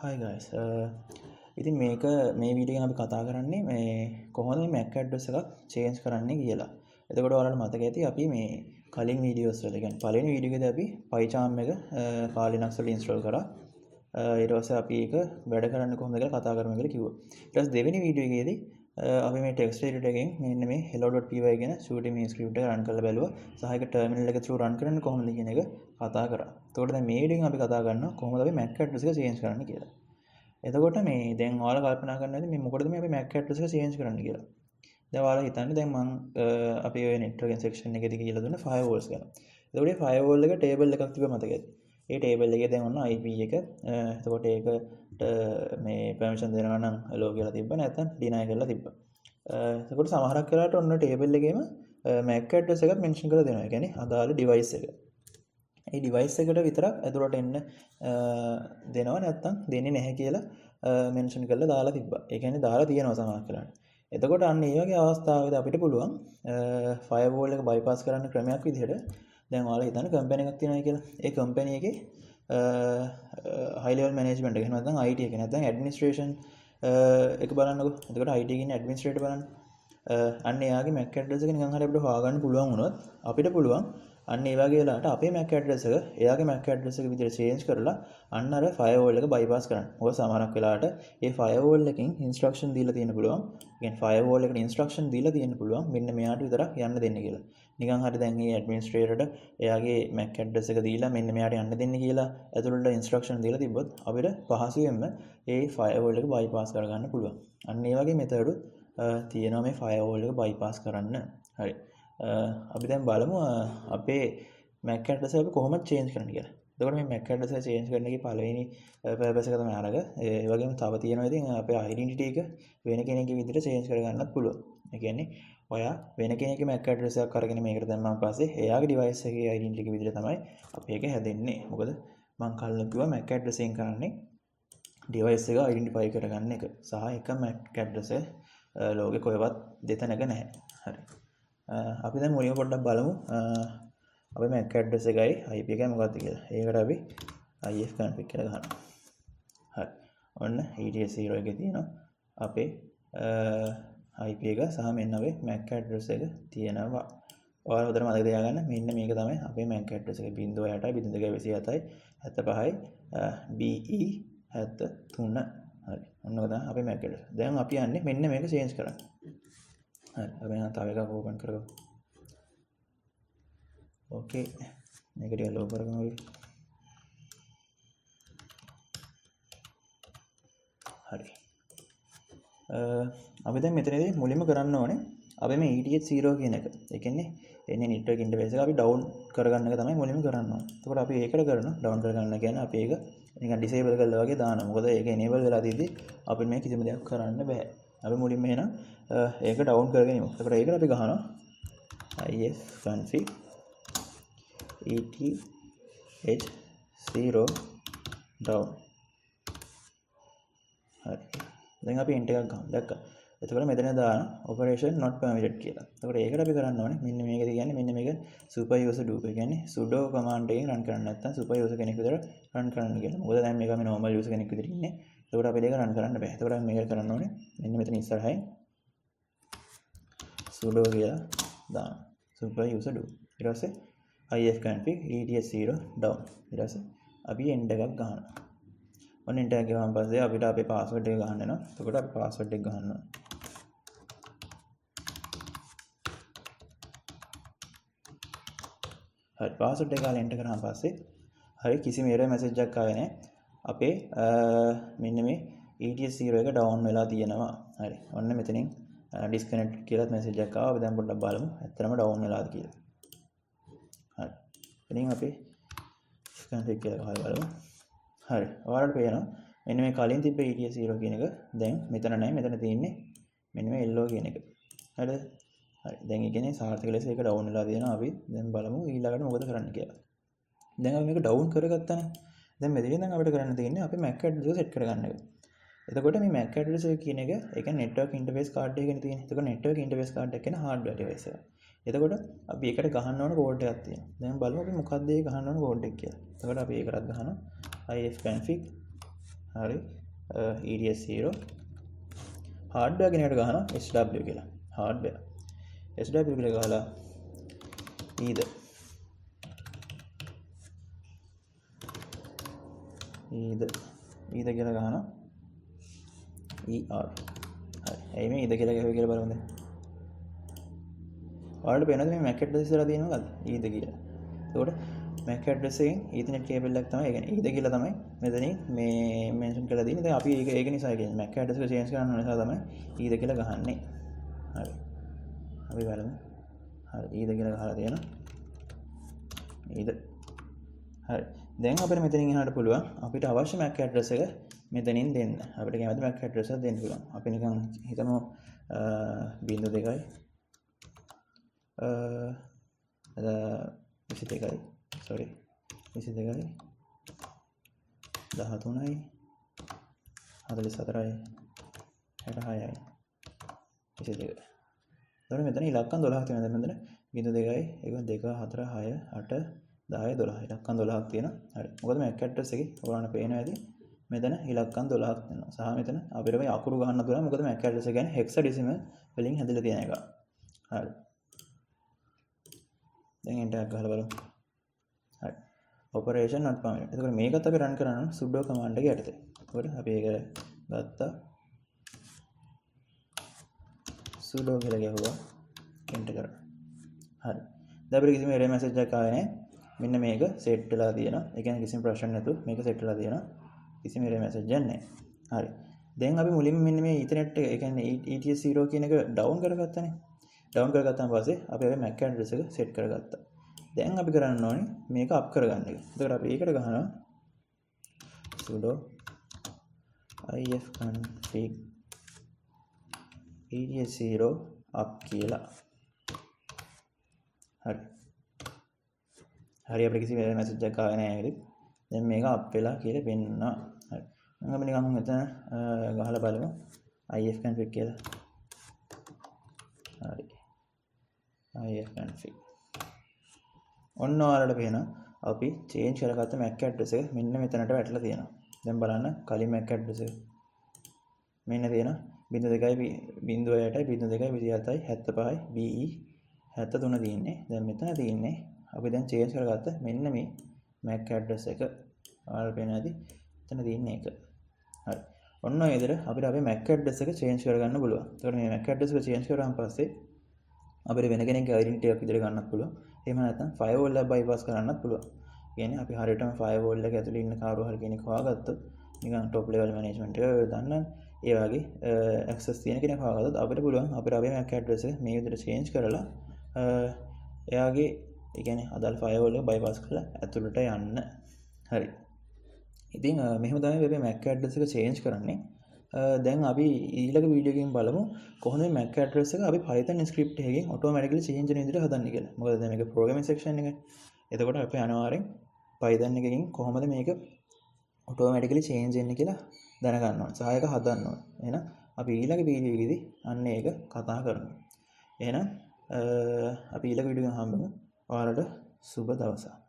Hi guys. ඉතින් මේක මේ වීඩියෝ එකෙන් අපි කතා කරන්නේ මේ කොහොමද මේ MAC address එකක් change කරන්නේ කියලා. එතකොට ඔයාලට මතක ඇති අපි මේ කලින් වීඩියෝස් වල කියන්නේ පළවෙනි වීඩියෝ එකේදී අපි PyCharm එක Kali Linux වල install කරා. ඊට පස්සේ අපි ඒක වැඩ කරන්නේ කොහොමද කියලා කතා කරමු කියලා කිව්වා. ඊට පස්සේ දෙවෙනි වීඩියෝ එකේදී අපි මේ text editor එකෙන් මෙන්න මේ hello.py කියන shooty මේ script එක run කරලා බැලුවා. සහ ඒක terminal එක through run කරන්නේ කොහොමද කියන එක කතා කරා. එතකොට දැන් මේ වීඩියෝ එකෙන් අපි කතා කරනවා කොහොමද අපි MAC address එක change කරන්නේ කියලා. එතකොට මේ දැන් ඔයාලා කල්පනා කරනවා ඉතින් මේ මොකටද මේ අපි MAC address එක change කරන්න කියලා. දැන් ඔයාලා හිතන්නේ දැන් මම අපි ඔය network section එකේදී කියලා දුන්න firewalls ගැන. එතකොට මේ firewall එක table එකක් තිබ්බ මතකද? ඒ table එකේ දැන් ඔන්න IP එක එතකොට ඒකට මේ permission දෙනවා නම් allow කියලා තිබ්බ නැත්නම් deny කරලා තිබ්බ. එතකොට සමහරක් වෙලාවට ඔන්න table එකේම MAC address එකක් mention කරලා දෙනවා. ඒ කියන්නේ අදාළ device එක. ඒ ඩිවයිස් එකට විතරක් ඇතුළට එන්න දෙනවා නැත්නම් දෙන්නේ නැහැ කියලා මෙන්ෂන් කරලා දාලා තිබ්බා. ඒ කියන්නේ දාලා තියෙනවා සමහර වෙලාවට. එතකොට අන්න ඒ වගේ අවස්ථාවකදී අපිට පුළුවන් ෆයර්වෝල් එක බයිපාස් කරන්න ක්‍රමයක් විදිහට දැන් ඔයාලා හිතන්න කම්පැනි එකක් තියෙනවා කියලා. ඒ කම්පැනි එකේ high level management එක නැත්නම් IT එක නැත්නම් administration එක බලන්නකො. එතකොට IT කියන්නේ administrator බලන්න. අන්න එයාගේ MAC address එක නිකන් හරි අපිට හොයාගන්න පුළුවන් වුණොත් අපිට පුළුවන් අන්න ඒ වගේ වෙලාවට අපේ MAC address එක එයාගේ MAC address එක විදිහට change කරලා අන්න අර firewall එක bypass කරන්න. මොකද සමහරක් වෙලාවට ඒ firewall එකකින් instruction දීලා තියෙන්න පුළුවන්. ඒ කියන්නේ firewall එකට instruction දීලා තියෙන්න පුළුවන් මෙන්න මෙයාට විතරක් යන්න දෙන්න කියලා. නිකන් හරි දැන් මේ administratorට එයාගේ MAC address එක දීලා මෙන්න මෙයාට යන්න දෙන්න කියලා ඇතුළට instruction දීලා තිබ්බොත් අපිට පහසුවෙන්ම ඒ firewall එක bypass කරගන්න පුළුවන්. අන්න ඒ වගේ method තියෙනවා මේ firewall එක bypass කරන්න. හරි. අපි දැන් බලමු අපේ MAC address එක අපි කොහොමද change කරන්නේ කියලා. එතකොට මේ MAC address එක change කරන එකේ පළවෙනි purpose එක තමයි අරග. ඒ වගේම තව තියෙනවා ඉතින් අපේ identity එක වෙන කෙනෙක්ගේ විදිහට change කරගන්නත් පුළුවන්. ඒ කියන්නේ ඔයා වෙන කෙනෙක්ගේ MAC address එකක් අරගෙන මේකට දැම්මම පස්සේ එයාගේ device එකේ identity එක විදිහට තමයි අපි ඒක හැදෙන්නේ. මොකද මම කලින් කිව්වා MAC address එකෙන් කරන්නේ device එක identify කරගන්න එක. සහ එක MAC address ලෝකේ කොහෙවත් දෙතැනක නැහැ. හරි. අපි දැන් මුලින්ම පොඩ්ඩක් බලමු අපේ MAC address එකයි IP එකයි මොකක්ද කියලා. ඒකට අපි ifconfig කියලා ගන්නවා. හරි. ඔන්න ETS0 එකේ තියෙනවා අපේ IP එක සහ මෙන්න අපේ MAC address එක තියෙනවා. ඔයාලා හොඳට මතක තියාගන්න මෙන්න මේක තමයි අපේ MAC address එක 0.8 0.27 75 BE73. හරි. ඔන්න ඔක තමයි අපේ MAC address. දැන් අපි යන්නේ මෙන්න මේක change කරන්න. හරි. අපි තව එකක් ඕපන් කරගමු. ඕකේ. මේක ටික ලෝ කරගමු අපි. හරි. අපි දැන් මෙතනදී මුලින්ම කරන්න ඕනේ අපි මේ ETH0 කියන එක. ඒ කියන්නේ එන්නේ network interface එක අපි down කරගන්න එක තමයි මුලින්ම කරන්න ඕනේ. එතකොට අපි ඒකට කරනවා down කරගන්න කියන්නේ අපි ඒක නිකන් disable කරලා වගේ දානවා. මොකද ඒක enable වෙලා තියෙද්දි අපිට මේ කිසිම දෙයක් කරන්න බෑ. අපි මුලින්ම එහෙනම් ඒක down කරගෙන ඉමු. එතකොට ඒකට අපි ගහනවා ifconfig ETH0 down. හරි. දැන් අපි enter එකක් ගමු. දැක්කා. එතකොට මෙතන දාන operation not permitted කියලා. එතකොට ඒකට අපි කරන්න ඕනේ මෙන්න මේකද කියන්නේ මෙන්න මේක super user do. ඒ කියන්නේ sudo command එකෙන් run කරන්න නැත්නම් super user කෙනෙක් විතර run කරන්න කියලා. මොකද දැන් මේක අපි normal user කෙනෙක් විතර ඉන්නේ. එතකොට අපිට ඒක run කරන්න බෑ. එතකොට අපි මේක කරන්න ඕනේ මෙන්න මෙතන ඉස්සරහින් sudo කියලා දාන්න. super user do. ඊට පස්සේ ifconfig ETH0 down. ඊට පස්සේ අපි enter එකක් ගන්නවා. ඔන්න enter එක ගහන පස්සේ අපිට අපේ password එක ගහන්න වෙනවා. එතකොට අපි password එක ගන්නවා. හරි password එක ගාලා enter කරාම පස්සේ හරි කිසිම error message එකක් ආවේ නැහැ. අපේ මෙන්න මේ ETH0 එක down වෙලා තියෙනවා. හරි. ඔන්න මෙතනින් disconnect කියලා message එකක් ආවා. අපි දැන් පොඩ්ඩක් බලමු. ඇත්තටම down වෙලාද කියලා. හරි. ඉතින් අපි config කියලා ගහලා බලමු. හරි. ඔයාලට පේනවා මෙන්න මේ කලින් තිබ්බ ETH0 කියන එක දැන් මෙතන නැහැ. මෙතන තියෙන්නේ මෙන්න මේ yellow කියන එක. හරිද? හරි. දැන් ඒ කියන්නේ සාර්ථක ලෙස ඒක down වෙලා තියෙනවා. අපි දැන් බලමු ඊළඟට මොකද කරන්න කියලා. දැන් අපි මේක down කරගත්තානේ. දැන් මෙතනින් දැන් අපිට කරන්න තියෙන්නේ අපි MAC address එක set කරගන්න එක. එතකොට මේ MAC address එක කියන එක ඒ කියන්නේ network interface card එකකින් තියෙන්නේ. එතකොට network interface card එක කියන hardware device එක. එතකොට අපි ඒකට ගහන්න ඕන code එකක් තියෙනවා. දැන් බලමු අපි මොකක්ද ඒ ගහන්න ඕන code එක කියලා. එතකොට අපි ඒකටත් ගහනවා ifconfig හරි EDS0 හાඩ්වෙයාර් කෙනෙක්ට ගහනවා SW කියලා හાඩ්වෙයාර් SW කියලා ගහලා either කියලා ගහනවා ER හරි මේ either කියලා ගහුවේ කියලා බලමු දැන් ඔයාලට පේනවද මේ MAC address ඉස්සරහ තියෙනවද either කියලා එතකොට MAC address එකෙන් Ethernet cable එකක් තමයි ඒ කියන්නේ either කියලා තමයි මෙතනින් මේ මෙන්ෂන් කරලා තියෙන්නේ දැන් අපි ඒක නිසා කියන්නේ MAC address එක change කරන්න ඕන නිසා තමයි either කියලා ගහන්නේ හරි අපි බලමු හරි either කියලා ගහලා තියෙනවා either හරි දැන් අපිට මෙතනින් එහාට පුළුවන් අපිට අවශ්‍ය MAC address එක මෙතනින් දෙන්න අපිට කැමති MAC address එක දෙන්න පුළුවන් අපි නිකන් හිතමු 0.2 22 sorry 22 13යි 44යි 66යි 22 එතකොට මෙතන ඉලක්කම් 12ක් තියෙනවා දැන් මෙතන 0.2 1 2 4 6 8 10 12 ඉලක්කම් 12ක් තියෙනවා හරි මොකද MAC address එකේ ඔයාලට පේනවා ඇති මෙතන ඉලක්කම් 12ක් තියෙනවා සහ මෙතන අපිට මේ අකුරු ගහන්න පුළුවන් මොකද MAC address එක කියන්නේ hexadecimal වලින් හැදලා තියෙන එක හරි දැන් enter එකක් ගහලා බලමු හරි operation not permitted එතකොට මේකත් අපි run කරන්න sudo command එක යටතේ එතකොට අපි ඒක ගත්තා sudo කියලා ගහුවා enter කරා හරි දැන් අපිට කිසිම error message එකක් ආවේ නැහැ මෙන්න මේක set වෙලා තියෙනවා ඒ කියන්නේ කිසිම ප්‍රශ්න නැතුව මේක set වෙලා තියෙනවා කිසිම error message එකක් නැහැ හරි දැන් අපි මුලින්ම මෙන්න මේ ethernet එක ඒ කියන්නේ ETS0 කියන එක down කරගත්තානේ down කරගත්තාන් පස්සේ අපි අපේ MAC address එක set කරගත්තා දැන් අපි කරන්න ඕනේ මේක up කරගන්න එක එතකොට අපි ඒකට ගහනවා sudo ifconfig ETS0 up කියලා හරි අපිට කිසි error message එකක් ආවේ නැහැ නේද දැන් මේක up වෙලා කියලා පෙන්නනවා හරි මම අපි නිකන් මෙතන ගහලා බලමු ifconfig කියලා හරි ifconfig ඔන්න ඔයාලට පේනවා අපි change කරගත්ත MAC address එක මෙන්න මෙතනට වැටලා තියෙනවා දැන් බලන්න කලින් MAC address එක මෙන්න තියෙනවා 0.2 0.8 0.2 77 75 BE 73 තියෙන්නේ දැන් මෙතන තියෙන්නේ අපි දැන් change කරගත්ත මෙන්න මේ MAC address එක ඔයාලට පේනවා ඇති එතන තියෙන්නේ ඒක හරි ඔන්න ඔය විදිහට අපිට අපේ MAC address එක change කරගන්න පුළුවන් එතකොට මේ MAC address එක change කරාන් පස්සේ අපිට වෙන කෙනෙක්ගේ identity එකක් විදිහට ගන්නත් පුළුවන් එහෙම නැත්නම් firewall එක bypass කරන්නත් පුළුවන් කියන්නේ අපි හරියටම firewall එක ඇතුලේ ඉන්න කවුරු හරි කෙනෙක් හොයාගත්තොත් නිකන් top level management එක දන්න ඒ වගේ access තියෙන කෙනෙක් හොයාගත්තොත් අපිට පුළුවන් අපිට අපේ MAC address එක මේ විදිහට change කරලා එයාගේ ඒ කියන්නේ අදාළ firewall එක bypass කරලා ඇතුළට යන්න හරි ඉතින් මෙහෙම තමයි අපි MAC address එක change කරන්නේ දැන් අපි ඊළඟ වීඩියෝ එකකින් බලමු කොහොමද මේ MAC address එක අපි Python script එකකින් automatically change වෙන විදිහට හදන්නේ කියලා. මොකද දැන් මේක programming section එක. එතකොට අපි අනිවාර්යෙන් Python එකකින් කොහොමද මේක automatically change වෙන්නේ කියලා දැනගන්න ඕනේ. සහ ඒක හදන්න ඕනේ. එහෙනම් අපි ඊළඟ වීඩියෝ එකේදී අන්න ඒක කතා කරමු. එහෙනම් අපි ඊළඟ වීඩියෝ එකෙන් හම්බෙමු. ඔයාලට සුබ දවසක්.